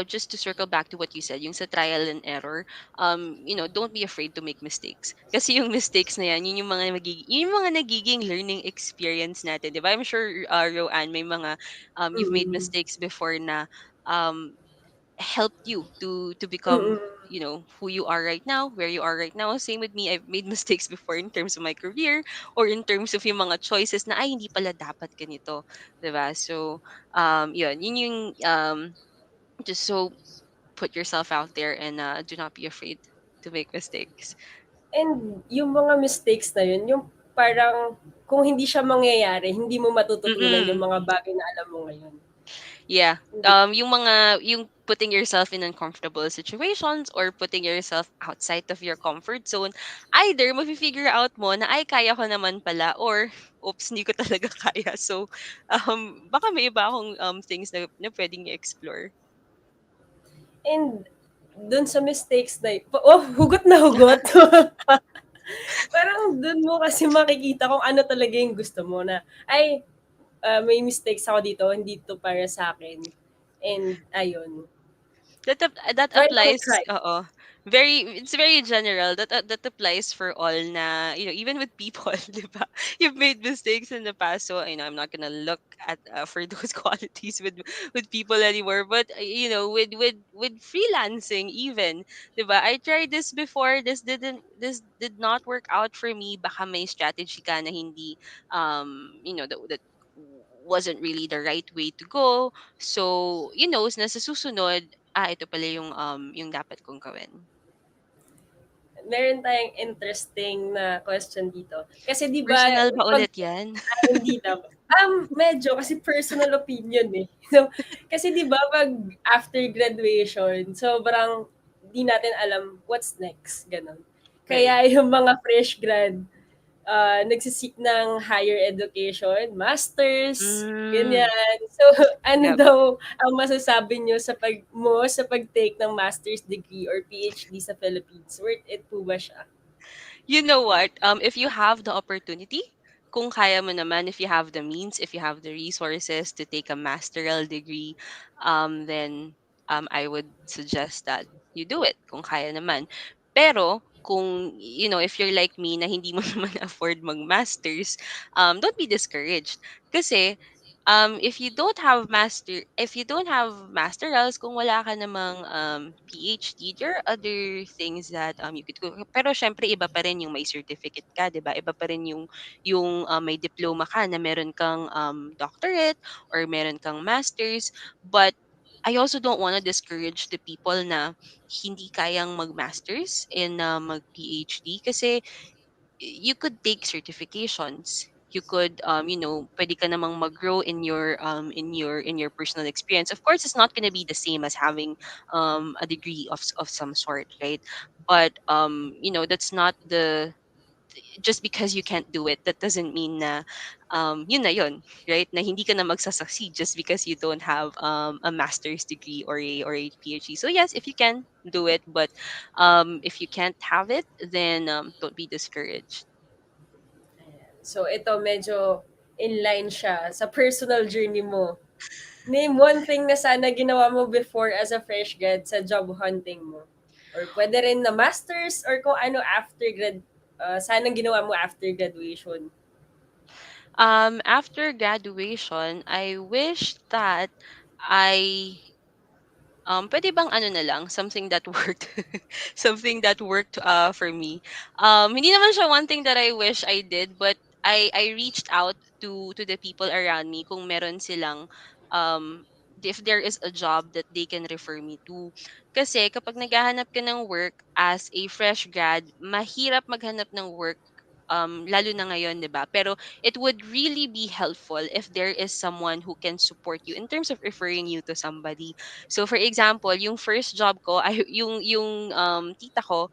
just to circle back to what you said, yung sa trial and error, don't be afraid to make mistakes. Kasi yung mistakes na yan, yun yung mga nagiging learning experience natin, di ba? I'm sure, Roanne, may mga, you've made Mm. mistakes before na, um, helped you to become, Mm. who you are right now, where you are right now. Same with me, I've made mistakes before in terms of my career, or in terms of yung mga choices na, ay, hindi pala dapat ganito, 'di ba? So, yun yung, just so put yourself out there, and do not be afraid to make mistakes. And yung mga mistakes na yun, yung parang kung hindi siya mangyayari, hindi mo matututunan yung Mm. mga bagay na alam mo ngayon. Yeah. Hindi. Yung putting yourself in uncomfortable situations, or putting yourself outside of your comfort zone, either mafi-figure out mo na, ay, kaya ko naman pala, or oops, hindi ko talaga kaya. So, baka may iba akong things na pwedeng i-explore. And dun sa mistakes na oh, hugot na hugot. Parang dun mo kasi makikita kung ano talaga yung gusto mo na, ay, may mistakes ako dito, hindi to para sa akin. And ayun, That try lang applies, try. oo. It's very general. That applies for all, na, even with people, 'di ba? You've made mistakes in the past, so I'm not gonna look at, for those qualities with people anymore. But, with freelancing, even, 'di ba? I tried this before. This did not work out for me. Baka may strategy ka na hindi, that wasn't really the right way to go. So, na sa susunod, ito pala yung dapat kong gawin. Meron tayong interesting na question dito. Kasi 'di ba Personal ba 'pag ulit yan? hindi na medyo kasi personal opinion, eh. So, kasi 'di ba 'pag after graduation, sobrang 'di natin alam what's next, gano'n. Kaya Right. yung mga fresh grad, nagse-seek ng higher education, masters, Mm, ganyan. So, ano yep. daw ang masasabi niyo sa pag-take ng master's degree or PhD sa Philippines? Worth it po ba siya? You know what? If you have the opportunity, kung kaya mo naman, if you have the means, if you have the resources to take a masteral degree, then, I would suggest that you do it kung kaya naman. Pero kung, if you're like me na hindi mo naman afford mag-masters, don't be discouraged. Kasi, if you don't have masterals, kung wala ka namang, PhD, there are other things that, you could go. Pero syempre iba pa rin yung may certificate ka, 'di ba? Iba pa rin yung may diploma ka na meron kang, doctorate, or meron kang masters. But I also don't want to discourage the people na hindi kayang mag-masters and, mag-PhD, kasi you could take certifications. You could, pwede ka namang mag-grow in your personal experience. Of course, it's not going to be the same as having, a degree of some sort, right? But, that's not just because you can't do it, that doesn't mean na yun na yun, right? Na hindi ka na magsasucceed just because you don't have a master's degree or a PhD. So yes, if you can do it, but if you can't have it, then don't be discouraged. Ayan. So ito medyo inline siya sa personal journey mo. Name one thing na sana ginawa mo before as a fresh grad sa job hunting mo. Or pwede rin na masters or kung ano after grad, sana ginawa mo after graduation. After graduation, I wish that I pwede bang ano na lang, something that worked, something that worked for me. Hindi naman siya one thing that I wish I did, but I reached out to the people around me kung meron silang um if there is a job that they can refer me to. Kasi kapag naghahanap ka ng work as a fresh grad, mahirap maghanap ng work lalo na ngayon, 'di ba? Pero it would really be helpful if there is someone who can support you in terms of referring you to somebody. So for example, yung first job ko ay yung tita ko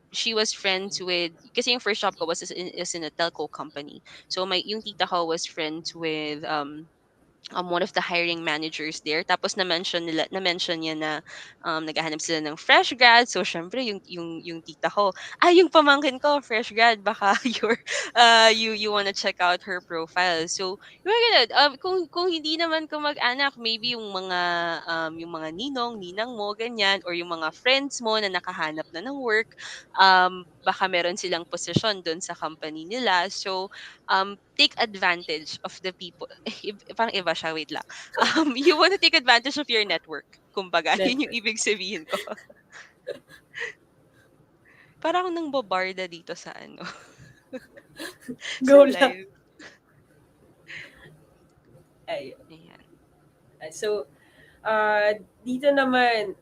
she was friends with kasi yung first job ko was is in a telco company. So my yung tita ko was friends with one of the hiring managers there. Tapos na-mention niya na naghahanap sila ng fresh grad. So syempre yung tita ko, yung pamangkin ko fresh grad, baka you wanna check out her profile. So yung mga ganun, kung hindi naman ko mag-anak, maybe yung mga ninang mo ganyan or yung mga friends mo na nakahanap na ng work, baka meron silang posisyon doon sa company nila. So take advantage of the people. Parang iba siya, wait lang. You want to take advantage of your network. Kumbaga, yun yung Network. ibig sabihin ko. Parang akong nang bobarda dito sa ano, sa Go lang. live. Ay, Ayan. so, dito naman,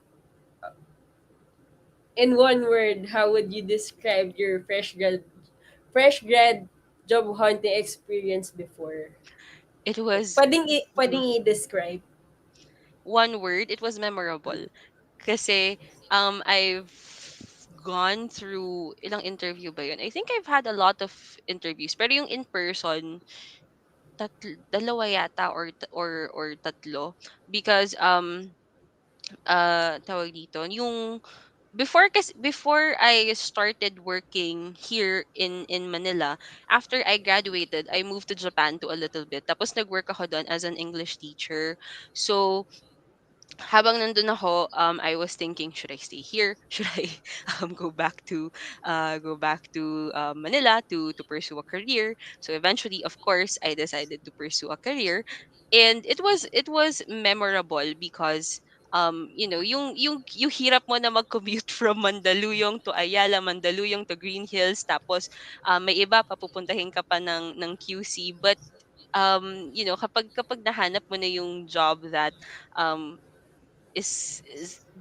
in one word, how would you describe your fresh grad job hunting experience before? It was, Pwedeng mhm, i-describe. one word, it was memorable. Kasi, I've gone through, ilang interview ba yun? I think I've had a lot of interviews. Pero yung in person, dalawa yata or tatlo. Because, tawag dito, yung before I started working here in Manila, after I graduated, I moved to Japan to a little bit. Tapos nagwork ako doon as an English teacher. So habang nandun ako, I was thinking, should I stay here? Should I go back to Manila to pursue a career? So eventually, of course, I decided to pursue a career, and it was memorable because yung hirap mo na mag-commute from Mandaluyong to Ayala, Mandaluyong to Green Hills, tapos may iba papupuntahin ka pa ng QC, but kapag nahanap mo na yung job that um is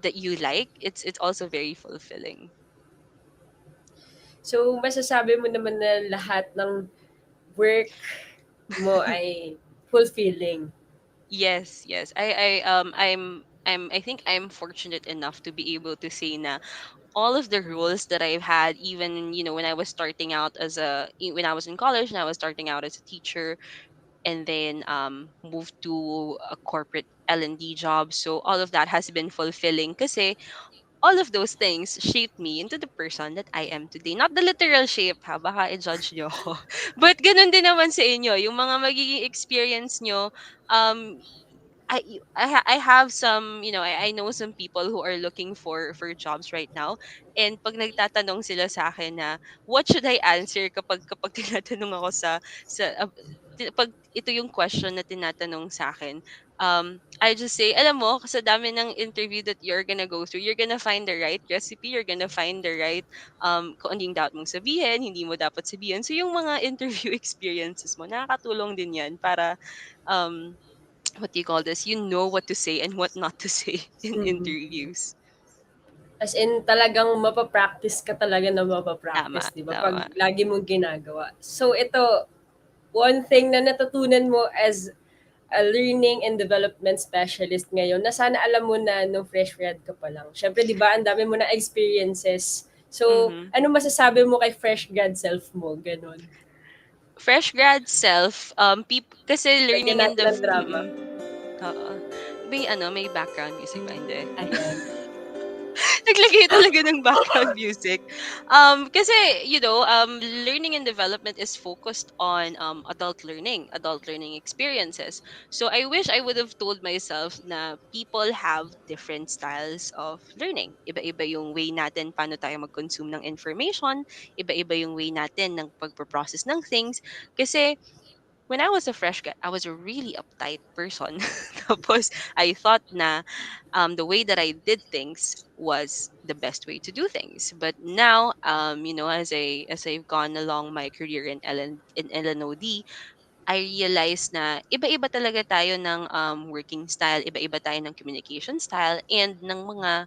that you like, it's also very fulfilling. So, masasabi mo naman na lahat ng work mo ay fulfilling. Yes, yes. I think I'm fortunate enough to be able to say na all of the roles that I've had, even when I was starting out when I was in college and I was starting out as a teacher, and then moved to a corporate L&D job. So all of that has been fulfilling kasi all of those things shaped me into the person that I am today. Not the literal shape, ha, baka i-judge nyo ako. But ganun din naman sa inyo. Yung mga magiging experience nyo, um, I have some, I know some people who are looking for jobs right now. And pag nagtatanong sila sa akin na, what should I answer kapag tinatanong ako pag ito yung question na tinatanong sa akin, I just say, alam mo, sa dami ng interview that you're gonna go through, you're gonna find the right recipe, you're gonna find the right, kung ano yung dapat mong sabihin, hindi mo dapat sabihin. So yung mga interview experiences mo, nakakatulong din yan para, um, what do you call this? You know what to say and what not to say in Mm. interviews. As in, talagang mapapractice ka talaga na Tama, mapapractice, di ba? Pag tama. lagi mong ginagawa. So, ito, one thing na natutunan mo as a learning and development specialist ngayon na sana alam mo na nung fresh grad ka pa lang. Syempre, di ba, ang dami mo na experiences So, Mm-hmm. ano masasabi mo kay fresh grad self mo? Ganon. Fresh grad self, kasi Lagyan learning in natin the ng drama. oo. May background music ba? Hindi. Ayan. Naglagay talaga ng background music. Kasi, learning and development is focused on adult learning experiences. So I wish I would have told myself na people have different styles of learning. Iba-iba yung way natin paano tayo mag-consume ng information, iba-iba yung way natin ng pagpo-process ng things. Kasi when I was a fresh grad, I was a really uptight person. Tapos I thought na the way that I did things was the best way to do things. But now, as I've gone along my career in LNOD, I realized na iba-iba talaga tayo ng working style, iba-iba tayo ng communication style, and ng mga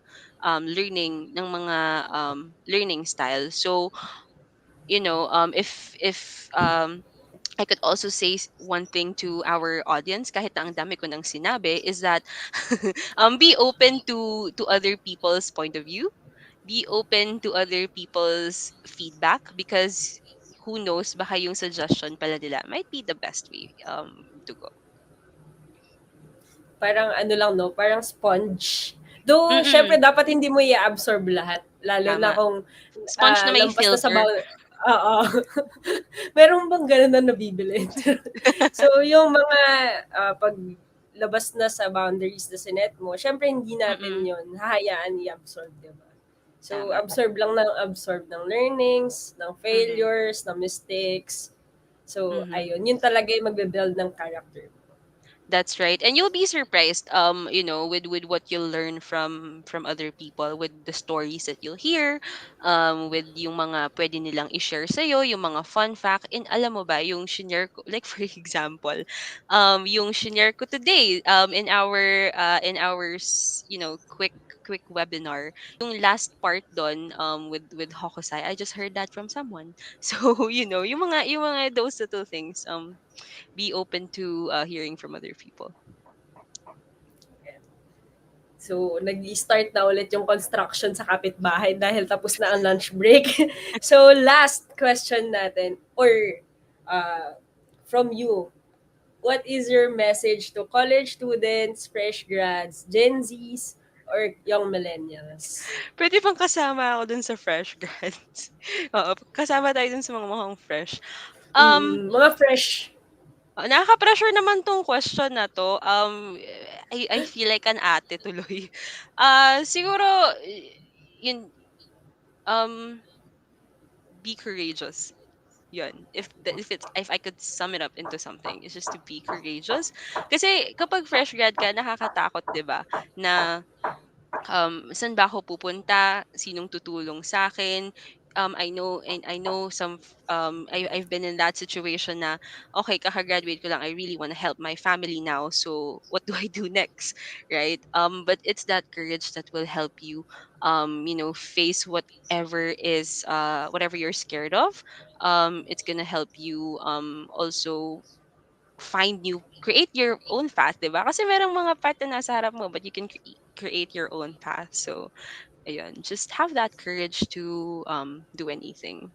learning style. So, if I could also say one thing to our audience, kahit na ang dami ko nang sinabi, is that be open to other people's point of view, be open to other people's feedback, because who knows, baka yung suggestion pala nila might be the best way to go. Parang ano lang, no? Parang sponge. Though, syempre, Mm-mm, dapat hindi mo i-absorb lahat. Lalo na tama. kung Sponge na may lampas na sa filter. Oo. Meron bang ganun na nabibili? So, yung mga paglabas na sa boundaries na sinet mo, syempre hindi natin Mm-mm, yon hahayaan i-absorb, diba? So, tama. absorb ng learnings, ng Mm-hmm, failures, ng mistakes. So, mm-hmm. ayun. Yun talaga yung magbe-build ng character. That's right. And you'll be surprised with what you'll learn from other people, with the stories that you'll hear, with yung mga pwede nilang i-share sa yung mga fun fact. And alam mo ba, yung shinare ko, like for example, yung shinare ko today in our quick webinar, yung last part doon with Hokusai, I just heard that from someone. So, yung mga those little things, be open to hearing from other people. So, nag-start na ulit yung construction sa kapitbahay dahil tapos na ang lunch break. So, last question natin, or uh, from you, what is your message to college students, fresh grads, Gen Zs, or young millennials? Pwede bang kasama ako dun sa fresh grads? Oo, kasama tayo dun sa mga mukhang fresh. Um, Mga fresh. Nakaka-pressure naman 'tong question na 'to. I feel like an ate tuloy. Siguro, yun, um, be courageous. Yun. If I could sum it up into something, it's just to be courageous. Kasi kapag fresh grad ka, nakakatakot, 'di ba? Na saan ba ako pupunta, sinong tutulong sa akin. I know I've been in that situation na okay, kaka-graduate ko lang, I really want to help my family now, so what do I do next, right? But it's that courage that will help you face whatever you're scared of. It's gonna help you also create your own path, 'di ba? Kasi merong mga path na nasa harap mo, but you can create your own path. So, ayun, just have that courage to do anything.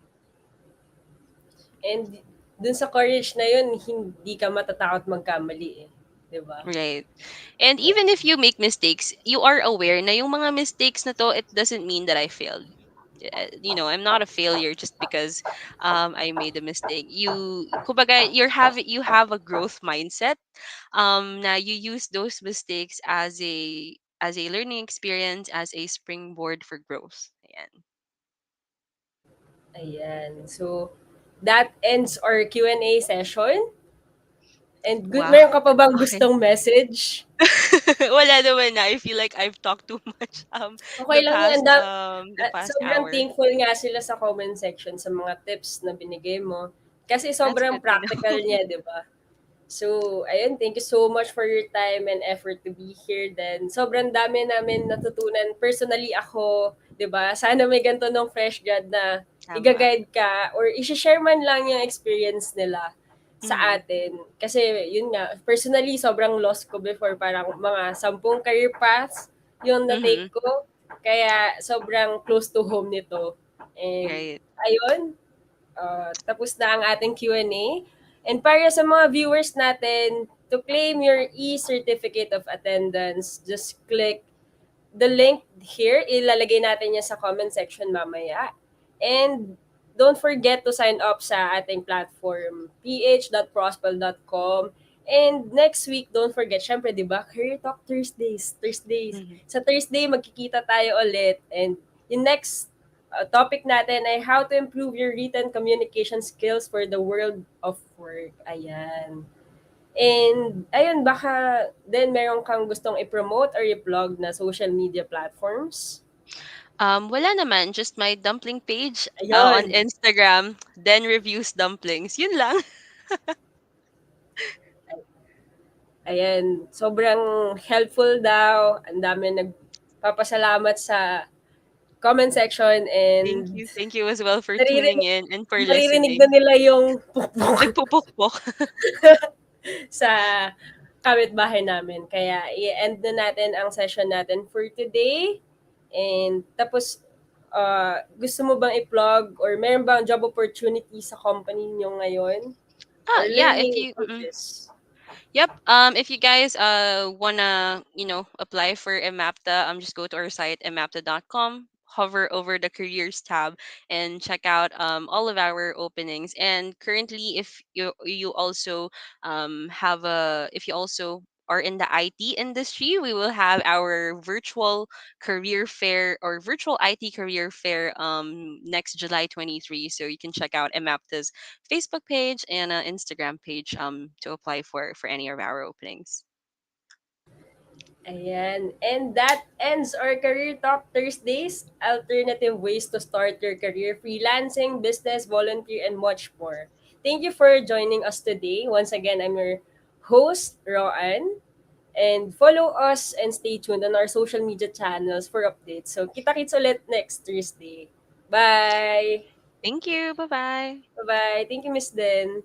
And dun sa courage na yun, hindi ka matatakot magkamali eh. 'Di ba? Right. And Yeah. even if you make mistakes, you are aware na yung mga mistakes na to, it doesn't mean that I failed. I'm not a failure just because I made a mistake. Kumbaga, you have a growth mindset. Na you use those mistakes as a learning experience, as a springboard for growth. Ayan. Ayan. So, that ends our Q&A session. And good, Wow. meron ka pa bang Okay. gustong message? Wala naman na. I feel like I've talked too much Okay lang yan. the past Sobrang hour. thankful nga sila sa comment section sa mga tips na binigay mo. Kasi That's sobrang good to know. practical niya, di ba? So, ayun, thank you so much for your time and effort to be here. Then, sobrang dami namin natutunan. Personally, ako, di ba? Sana may ganito nung fresh grad na Tama. i-guide ka or i-share man lang yung experience nila sa Mm-hmm. atin. Kasi, yun nga, personally, sobrang lost ko before. Parang mga 10 career paths yung Mm-hmm. na-take ko. Kaya, sobrang close to home nito. And Right. ayun, tapos na ang ating Q&A. And para sa mga viewers natin, to claim your e-certificate of attendance, just click the link here. Ilalagay natin yan sa comment section mamaya. And don't forget to sign up sa ating platform, ph.prospel.com. And next week, don't forget, syempre, di ba, Career Talk Thursdays. Thursdays. Mhm. Sa Thursday, magkikita tayo ulit. And yung next topic natin ay how to improve your written communication skills for the world of work. Ayan. And ayun, baka then meron kang gustong i-promote or i-plug na social media platforms? Wala naman, just my dumpling page on Ayun, Instagram, then reviews dumplings. Yun lang. ayan, sobrang helpful daw. Ang dami nagpapasalamat sa comment section Thank and you. Thank you as well for tuning naririnig, in and for maririnig na listening. nila yung pukpuk Nagpupukpok. sa kapitbahay namin. Kaya i-end na natin ang session natin for today. And tapos, gusto mo bang i-plug or meron bang job opportunity sa company nyo ngayon? Or Yeah, learning coaches? yep. If you guys wanna apply for EMAPTA, just go to our site emapta.com. Hover over the careers tab and check out all of our openings. And currently, if you also if you also are in the IT industry, we will have our virtual career fair or virtual IT career fair next July 23. So you can check out EMAPTA's Facebook page and Instagram page to apply for any of our openings. Ayan. And that ends our Career Talk Thursdays, alternative ways to start your career, freelancing, business, volunteer, and much more. Thank you for joining us today. Once again, I'm your host, Roan. And follow us and stay tuned on our social media channels for updates. So, kita-kits ulit next Thursday. Bye! Thank you. Bye bye. Bye-bye. Thank you, Miss Den.